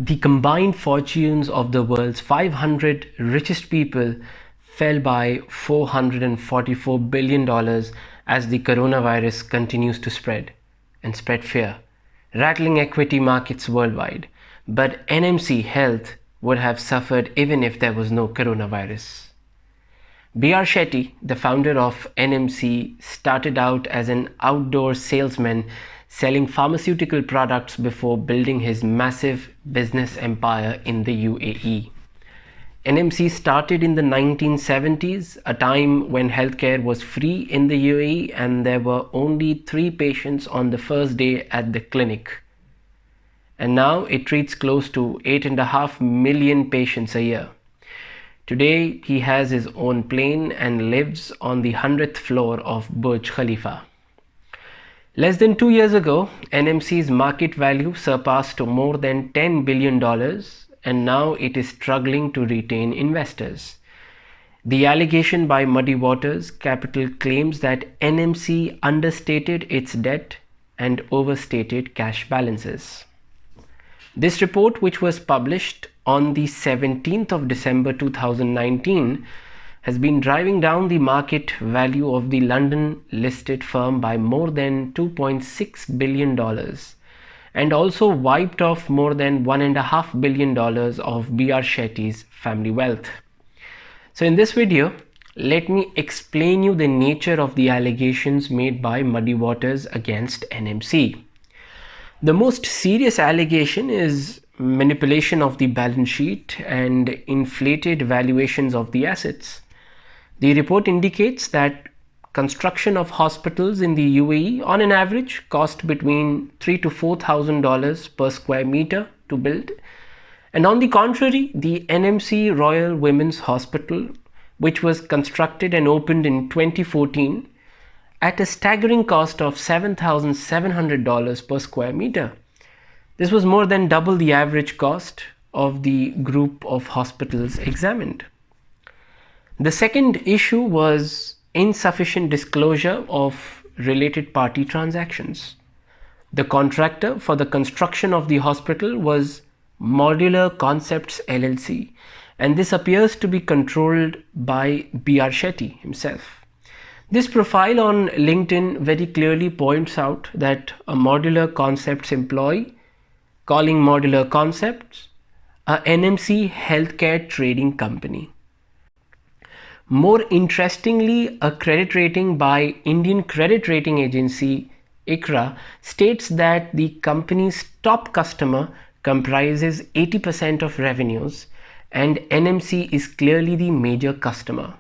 The combined fortunes of the world's 500 richest people fell by $444 billion as the coronavirus continues to spread and spread fear, rattling equity markets worldwide. But NMC Health would have suffered even if there was no coronavirus. BR Shetty, the founder of NMC, started out as an outdoor salesman selling pharmaceutical products before building his massive business empire in the UAE. NMC started in the 1970s, a time when healthcare was free in the UAE and there were only 3 patients on the first day at the clinic. And now it treats close to 8.5 million patients a year. Today, he has his own plane and lives on the 100th floor of Burj Khalifa. Less than 2 years ago, NMC's market value surpassed more than $10 billion, and now it is struggling to retain investors. The allegation by Muddy Waters Capital claims that NMC understated its debt and overstated cash balances. This report, which was published on the 17th of December 2019, has been driving down the market value of the London-listed firm by more than $2.6 billion and also wiped off more than $1.5 billion of BR Shetty's family wealth. So in this video, let me explain you the nature of the allegations made by Muddy Waters against NMC. The most serious allegation is manipulation of the balance sheet and inflated valuations of the assets. The report indicates that construction of hospitals in the UAE on an average cost between $3,000 to $4,000 per square meter to build. And on the contrary, the NMC Royal Women's Hospital, which was constructed and opened in 2014 at a staggering cost of $7,700 per square meter. This was more than double the average cost of the group of hospitals examined. The second issue was insufficient disclosure of related party transactions. The contractor for the construction of the hospital was Modular Concepts LLC, and this appears to be controlled by BR Shetty himself. This profile on LinkedIn very clearly points out that a Modular Concepts employee calling Modular Concepts a NMC healthcare trading company. More interestingly, a credit rating by Indian credit rating agency ICRA states that the company's top customer comprises 80% of revenues and NMC is clearly the major customer.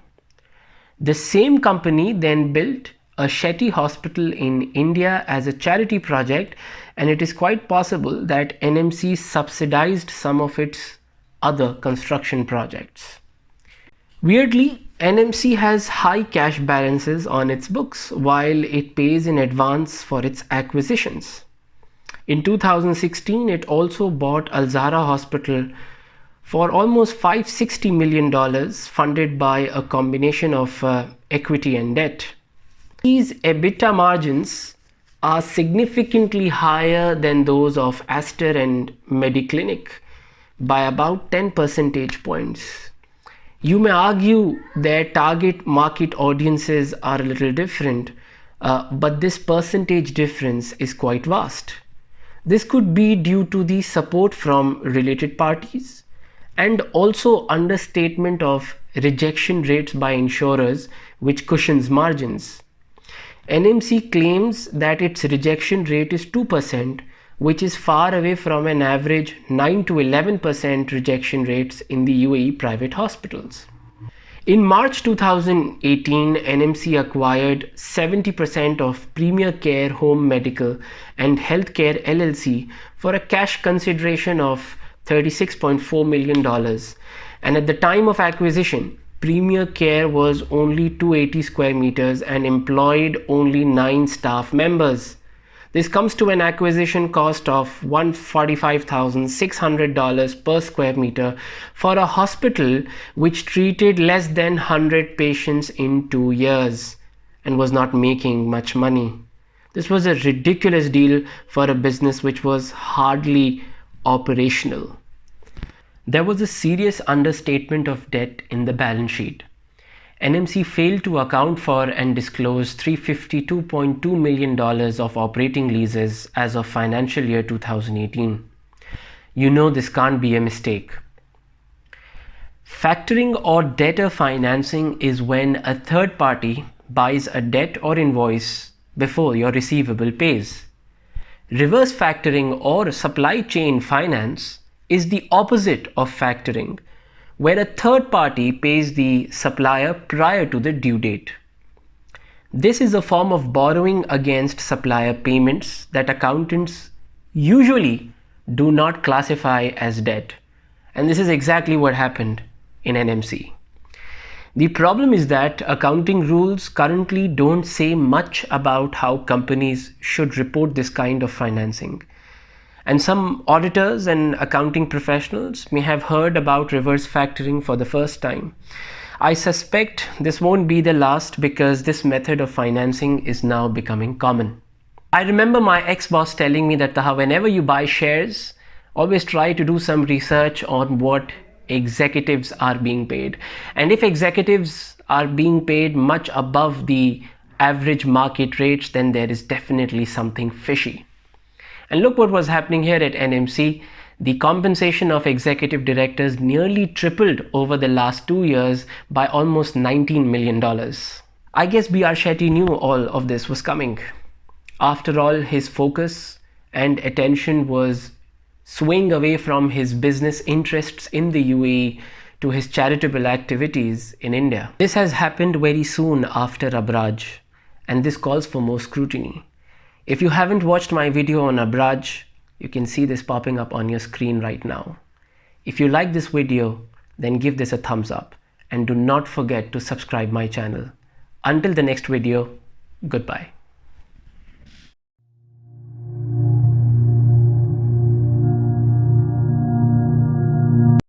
The same company then built a Shetty hospital in India as a charity project, and it is quite possible that NMC subsidized some of its other construction projects. Weirdly, NMC has high cash balances on its books while it pays in advance for its acquisitions. In 2016, it also bought Al Zahra Hospital for almost $560 million, funded by a combination of equity and debt. These EBITDA margins are significantly higher than those of Aster and Mediclinic by about 10 percentage points. You may argue their target market audiences are a little different, but this percentage difference is quite vast. This could be due to the support from related parties and also understatement of rejection rates by insurers, which cushions margins. NMC claims that its rejection rate is 2%, which is far away from an average 9 to 11% rejection rates in the UAE private hospitals. In March 2018, NMC acquired 70% of Premier Care Home Medical and Healthcare LLC for a cash consideration of $36.4 million. And at the time of acquisition, Premier Care was only 280 square meters and employed only 9 staff members. This comes to an acquisition cost of $145,600 per square meter for a hospital which treated less than 100 patients in 2 years and was not making much money. This was a ridiculous deal for a business which was hardly operational. There was a serious understatement of debt in the balance sheet. NMC failed to account for and disclose $352.2 million of operating leases as of financial year 2018. You know this can't be a mistake. Factoring or debtor financing is when a third party buys a debt or invoice before your receivable pays. Reverse factoring or supply chain finance is the opposite of factoring, where a third party pays the supplier prior to the due date. This is a form of borrowing against supplier payments that accountants usually do not classify as debt. And this is exactly what happened in NMC. The problem is that accounting rules currently don't say much about how companies should report this kind of financing. And some auditors and accounting professionals may have heard about reverse factoring for the first time. I suspect this won't be the last because this method of financing is now becoming common. I remember my ex-boss telling me that whenever you buy shares, always try to do some research on what executives are being paid. And if executives are being paid much above the average market rates, then there is definitely something fishy. And look what was happening here at NMC. The compensation of executive directors nearly tripled over the last 2 years by almost $19 million. I guess BR Shetty knew all of this was coming. After all, his focus and attention was swaying away from his business interests in the UAE to his charitable activities in India. This has happened very soon after Abraj, and this calls for more scrutiny. If you haven't watched my video on Abraj, you can see this popping up on your screen right now. If you like this video, then give this a thumbs up and do not forget to subscribe my channel. Until the next video, goodbye.